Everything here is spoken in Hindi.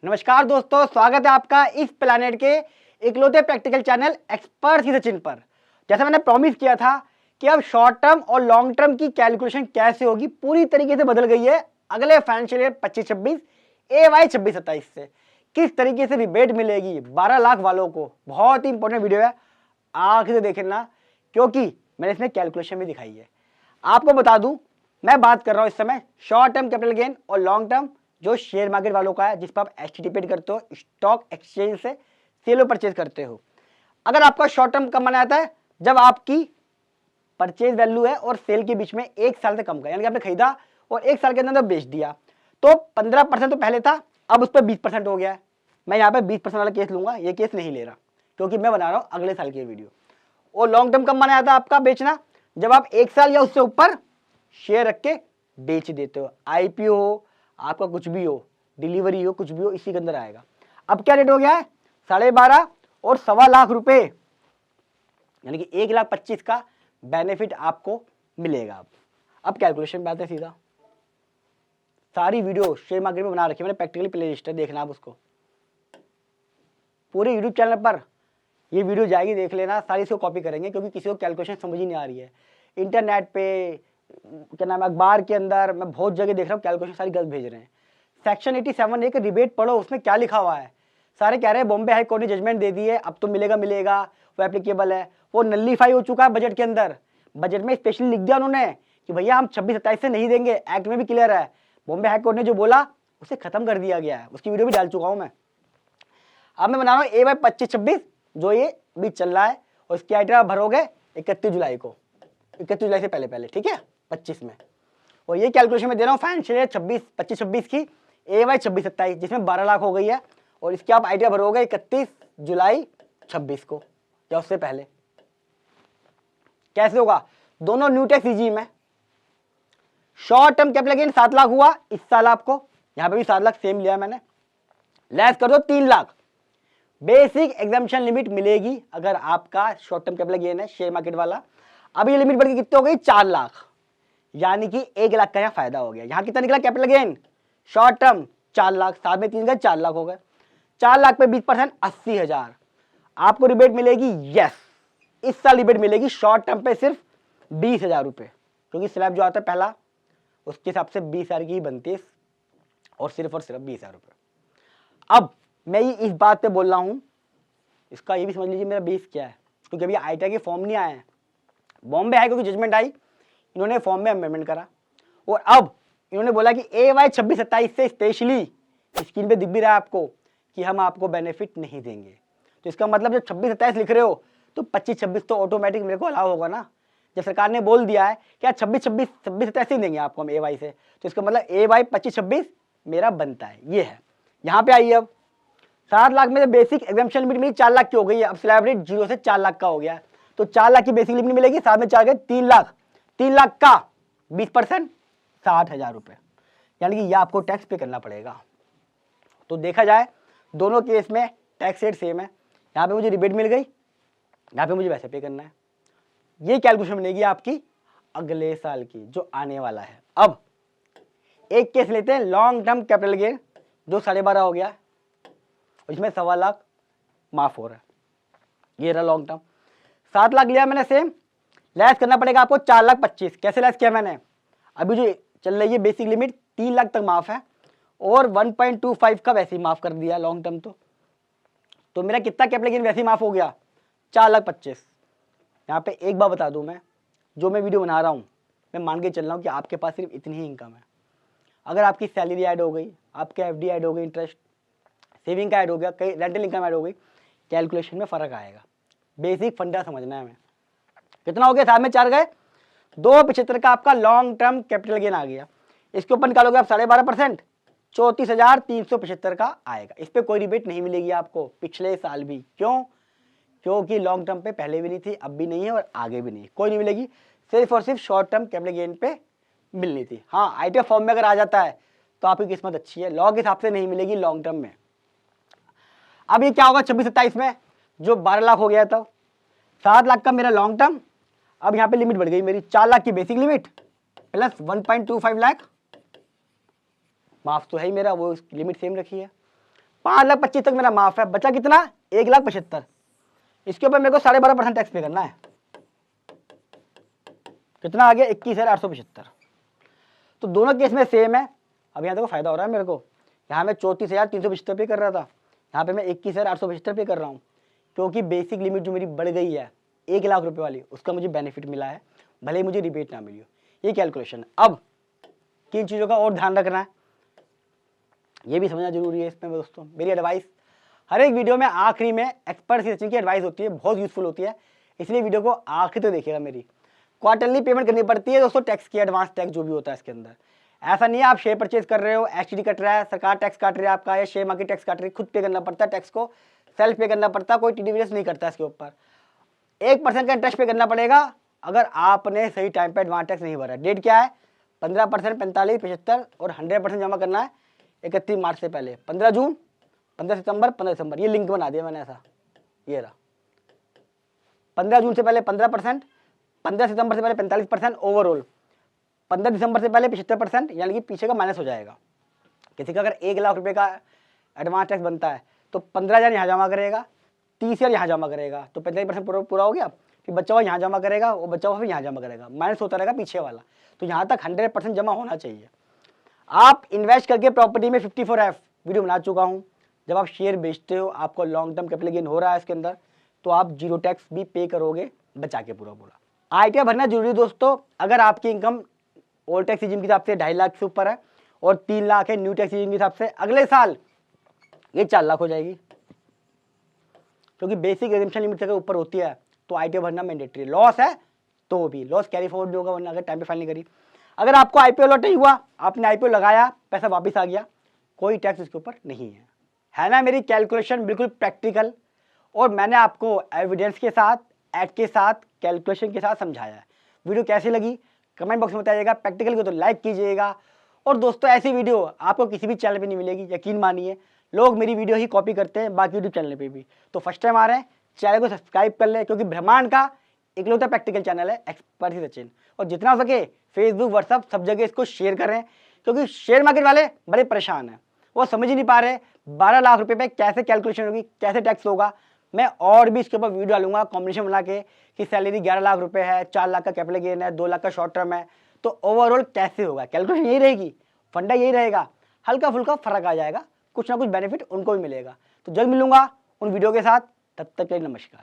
नमस्कार दोस्तों, स्वागत है आपका इस प्लैनेट के इकलौते प्रैक्टिकल चैनल एक्सपर्ट ही सचिन पर। जैसा मैंने प्रॉमिस किया था कि अब शॉर्ट टर्म और लॉन्ग टर्म की कैलकुलेशन कैसे होगी पूरी तरीके से बदल गई है अगले फाइनेंशियल ईयर 25-26 AY 26-27 से। किस तरीके से रिबेट मिलेगी 12 लाख वालों को, बहुत ही इंपॉर्टेंट वीडियो है, आखिर से देखना क्योंकि मैंने इसमें कैलकुलेशन भी दिखाई है। आपको बता दूं, मैं बात कर रहा हूं इस समय शॉर्ट टर्म कैपिटल गेन और लॉन्ग टर्म जो शेयर मार्केट वालों का है, जिस पर आप एचटीपी करते हो, स्टॉक एक्सचेंज से सेल और परचेज करते हो। अगर आपका शॉर्ट टर्म कब मना आता है? जब आपकी परचेज वैल्यू है और सेल के बीच में 1 साल से कम का, यानी कि आपने खरीदा और 1 साल के अंदर बेच दिया, तो 15% तो पहले था, अब उस पर 20% हो गया है। मैं यहाँ पे 20% वाला केस लूंगा, ये केस नहीं ले रहा क्योंकि मैं बना रहा हूँ अगले साल की वीडियो। और लॉन्ग टर्म कब मना आता है आपका बेचना? जब आप 1 साल या उससे ऊपर शेयर रख के बेच देते हो। आईपीओ हो, आपका कुछ भी हो, डिलीवरी हो, कुछ भी हो, इसी के अंदर आएगा। अब क्या रेट हो गया है? 12.5 और 1.25 लाख रुपए, यानी कि 1,25,000 का बेनिफिट आपको मिलेगा। अब कैलकुलेशन पे आते हैं सीधा। सारी वीडियो शेयर मार्केट में बना रखी है मैंने, प्रैक्टिकली प्ले लिस्ट है, देखना आप उसको पूरे यूट्यूब चैनल पर ये वीडियो जाएगी, देख लेना। सारी इसको कॉपी करेंगे क्योंकि किसी को कैलकुलेशन समझ ही नहीं आ रही है। इंटरनेट पे, क्या नाम है, अखबार के अंदर मैं बहुत जगह देख रहा हूँ कैलकुलेशन सारी गलत भेज रहे हैं। सेक्शन 87 एक रिबेट पढ़ो, उसमें क्या लिखा हुआ है। सारे कह रहे हैं बॉम्बे हाई कोर्ट ने जजमेंट दे दी है, अब तो मिलेगा, वो एप्लीकेबल है, वो नल्लीफाई हो चुका है बजट के अंदर। बजट में स्पेशली लिख दिया उन्होंने कि भैया हम 26-27 से नहीं देंगे, एक्ट में भी क्लियर है। बॉम्बे हाई कोर्ट ने जो बोला उसे खत्म कर दिया गया है, उसकी वीडियो भी डाल चुका हूं मैं। अब मैं बना रहा हूँ AY 25-26 जो ये बीच चल रहा है, और इसकी आइटम भरोगे 31 जुलाई को, 31 जुलाई से पहले, ठीक है, 25 में। और ये कैलकुलेशन में दे रहा हूँ फाइनेंशियल ईयर 25-26 की AY 26-27, जिसमें 12 लाख हो गई है, और इसके आप आइडिया भरोगे 31 जुलाई 26 को या उससे पहले। कैसे होगा? दोनों न्यू टैक्स रिजीम है। Short term capital gain 7 lakh हुआ इस साल, आपको यहां पे भी 7 लाख सेम लिया मैंने, लेस कर दो 3 लाख। बेसिक एग्जाम्पशन लिमिट मिलेगी अगर आपका शॉर्ट टर्म कैपिटल गेन है शेयर मार्केट वाला। अब ये लिमिट बढ़ के कितने हो गई? 4 लाख, यानी कि 1 लाख का यहाँ फायदा हो गया। यहाँ कितना निकला capital gain short term? 4 lakh, 7 में 3 गए, 4 लाख हो गए। 4 लाख पे 20% 80,000 आपको रिबेट मिलेगी। यस, इस साल रिबेट मिलेगी शॉर्ट टर्म पे सिर्फ 20,000 रुपए, क्योंकि स्लैब जो आता है पहला उसके हिसाब से 20,000 की बनती है, और सिर्फ 20,000 रुपए। अब मैं ये इस बात पे बोल रहा हूं, इसका ये भी समझ लीजिए मेरा बेस क्या है, क्योंकि अभी आईटा के फॉर्म नहीं आए हैं। बॉम्बे हाई कोर्ट की जजमेंट आई, इन्होंने फॉर्म में अमेंडमेंट करा, और अब इन्होंने बोला कि AY 26-27 से स्पेशली स्क्रीन पे दिख भी रहा है आपको कि हम आपको बेनिफिट नहीं देंगे। तो इसका मतलब जब 26-27 लिख रहे हो तो 25-26 तो ऑटोमेटिक मेरे को अलाउ होगा ना। जब सरकार ने बोल दिया है कि 26-27 ही देंगे आपको हम AY से, तो इसका मतलब AY 25-26 मेरा बनता है। ये है। यहाँ पे आइए, अब 7 लाख में बेसिक एग्जाम्पशन लिमिट मेरी 4 लाख की हो गई है। अब स्लैब रेट 0 से 4 लाख का हो गया है, तो 4 लाख की बेसिक लिमिट मिलेगी, 7 में 4 गए 3 लाख। 3 लाख का 20% 60,000 रुपए, यानी कि यह आपको टैक्स पे करना पड़ेगा। तो देखा जाए दोनों केस में टैक्स रेट सेम है। यहाँ पे मुझे रिबेट मिल गई, यहाँ पे मुझे वैसे पे करना है। ये कैलकुलेशन बनेगी आपकी अगले साल की जो आने वाला है। अब एक केस लेते हैं लॉन्ग टर्म कैपिटल गेन जो 12.5 हो गया, इसमें 1.25 लाख माफ हो रहा है। ये रहा लॉन्ग टर्म, 7 लाख लिया मैंने सेम, लेस करना पड़ेगा आपको 4,25,000। कैसे लेस किया मैंने? अभी जो चल रही है बेसिक लिमिट 3 लाख तक माफ है, और 1.25 का वैसे ही माफ कर दिया लॉन्ग टर्म। तो मेरा कितना कैपिटल गेन वैसे ही माफ हो गया? 4,25,000। यहाँ पे एक बार बता दूं, मैं जो मैं वीडियो बना रहा हूँ मैं मान के चल रहा हूँ कि आपके पास सिर्फ इतनी ही इनकम है। अगर आपकी सैलरी ऐड हो गई, आपके FD ऐड हो गई, इंटरेस्ट सेविंग का ऐड हो गया, कई रेंटल इनकम ऐड हो गई, कैलकुलेशन में फर्क आएगा। बेसिक फंडा समझना है हमें। कितना हो गया? 7 में 4 गए, 2.75 का आपका लॉन्ग टर्म कैपिटल गेन आ गया। इसके ऊपर निकालोगे आप 12.5%, 34,375 का आएगा। इस पे कोई रिबेट नहीं मिलेगी आपको पिछले साल भी। क्यों? क्योंकि लॉन्ग टर्म पे पहले भी नहीं थी, अब भी नहीं है, और आगे भी नहीं, कोई नहीं मिलेगी। सिर्फ और सिर्फ शॉर्ट टर्म कैपिटल गेन पे मिलनी थी। हाँ, ITA फॉर्म में अगर आ जाता है तो आपकी किस्मत अच्छी है, लॉ के हिसाब से नहीं मिलेगी लॉन्ग टर्म में। अब ये क्या होगा 26-27 में जो 12 लाख हो गया था, 7 लाख का मेरा लॉन्ग टर्म। अब यहाँ पे लिमिट बढ़ गई मेरी, 4 लाख की बेसिक लिमिट प्लस 1.25 लाख, माफ तो है ही मेरा, वो लिमिट सेम रखी है। 5,25,000 तक मेरा माफ है, बचा कितना 1,75,000। इसके ऊपर मेरे को 12.5% टैक्स पे करना है। कितना आ गया 21,875। तो दोनों केस में सेम है। अब यहाँ देखो फायदा हो रहा है मेरे को, यहाँ मैं 34,375 पे कर रहा था, यहाँ पे मैं 21,875 पे कर रहा हूँ, क्योंकि बेसिक लिमिट जो मेरी बढ़ गई है 1 लाख रुपए वाली, उसका मुझे बेनिफिट मिला है, भले ही मुझे रिबेट ना मिली हो। ये कैलकुलेशन। अब किन चीज़ों का और ध्यान रखना है ये भी समझना जरूरी है इसमें दोस्तों। मेरी एडवाइस हर एक वीडियो में आखिरी में एक्सपर्ट सचिन की एडवाइस होती है, बहुत यूजफुल होती है, इसलिए वीडियो को आखिर तक देखिएगा। मेरी क्वार्टरली पेमेंट करनी पड़ती है दोस्तों, टैक्स की, एडवांस टैक्स जो भी होता है इसके अंदर। ऐसा नहीं है आप शेयर परचेज कर रहे हो, एसटीडी कट रहा है, सरकार टैक्स काट रही है आपका, या शेयर मार्केट टैक्स काट रही है, खुद पे करना पड़ता है टैक्स को, सेल्फ पे करना पड़ता है, कोई टीडीएस नहीं करता इसके ऊपर। 1% का इंटरेस्ट पे करना पड़ेगा अगर आपने सही टाइम पे एडवांस टैक्स नहीं भरा। डेट क्या है 15%, 45, 75 और 100% जमा करना है 31 मार्च से पहले, 15 जून, 15 सितंबर, 15 दिसंबर। ये लिंक बना दिया मैंने ऐसा, ये रहा। 15 जून से पहले 15%, 15 सितंबर से पहले 45% ओवरऑल, 15 दिसंबर से पहले 75%, यानी कि पीछे का माइनस हो जाएगा। किसी का अगर 1 लाख रुपए का एडवांस टैक्स बनता है तो 15,000 यहाँ जमा करेगा, 30,000 यहाँ जमा करेगा, तो 45% पूरा हो गया। फिर बच्चा हुआ यहाँ जमा करेगा, वो बच्चा हुआ फिर यहाँ जमा करेगा, माइनस होता रहेगा पीछे वाला। तो यहाँ तक 100% जमा होना चाहिए। आप इन्वेस्ट करके प्रॉपर्टी में 54F वीडियो बना चुका हूँ। जब आप शेयर बेचते हो, आपको लॉन्ग टर्म कैपिटल गेन हो रहा है इसके अंदर, तो आप जीरो टैक्स भी पे करोगे बचा के पूरा पूरा। ITR भरना जरूरी है दोस्तों। अगर आपकी इनकम ओल्ड टैक्स रिजीम के हिसाब से 2.5 लाख से ऊपर है और 3 लाख है न्यू टैक्स रिजीम के हिसाब से, अगले साल ये 4 लाख हो जाएगी, क्योंकि बेसिक एग्जेम्पशन लिमिट से ऊपर होती है तो ITR भरना मैंडेटरी। लॉस है तो भी लॉस कैरी फॉरवर्ड होगा, वरना अगर टाइम पे फाइल नहीं करी। अगर आपको IPO लॉट नहीं हुआ, आपने IPO लगाया, पैसा वापस आ गया, कोई टैक्स इसके ऊपर नहीं है ना। मेरी कैलकुलेशन बिल्कुल प्रैक्टिकल, और मैंने आपको एविडेंस के साथ, एक्ट के साथ, कैलकुलेशन के साथ समझाया है। वीडियो कैसी लगी कमेंट बॉक्स में बताइएगा। प्रैक्टिकल को तो लाइक कीजिएगा। और दोस्तों ऐसी वीडियो आपको किसी भी चैनल पे नहीं मिलेगी, यकीन मानिए। लोग मेरी वीडियो ही कॉपी करते हैं बाकी यूट्यूब चैनल पे भी। तो फर्स्ट टाइम आ रहे हैं, चैनल को सब्सक्राइब कर लें, क्योंकि ब्रह्मांड का इकलौता प्रैक्टिकल चैनल है एक्सपर्ट सचिन। और जितना हो सके फेसबुक, व्हाट्सअप सब जगह इसको शेयर करें, क्योंकि शेयर मार्केट वाले बड़े परेशान हैं, वो समझ ही नहीं पा रहे 12 लाख रुपए पे कैसे कैलकुलेशन होगी, कैसे टैक्स होगा। मैं और भी इसके ऊपर वीडियो डालूंगा कॉम्बिनेशन बना के, कि सैलरी 11 लाख रुपए है, 4 लाख का कैपिटल गेन है, 2 लाख का शॉर्ट टर्म है, तो ओवरऑल कैसे होगा। कैलकुलेशन यही रहेगी, फंडा यही रहेगा, हल्का फुल्का फर्क आ जाएगा, कुछ ना कुछ बेनिफिट उनको भी मिलेगा। तो जल्द मिलूंगा उन वीडियो के साथ, तब तक के लिए नमस्कार।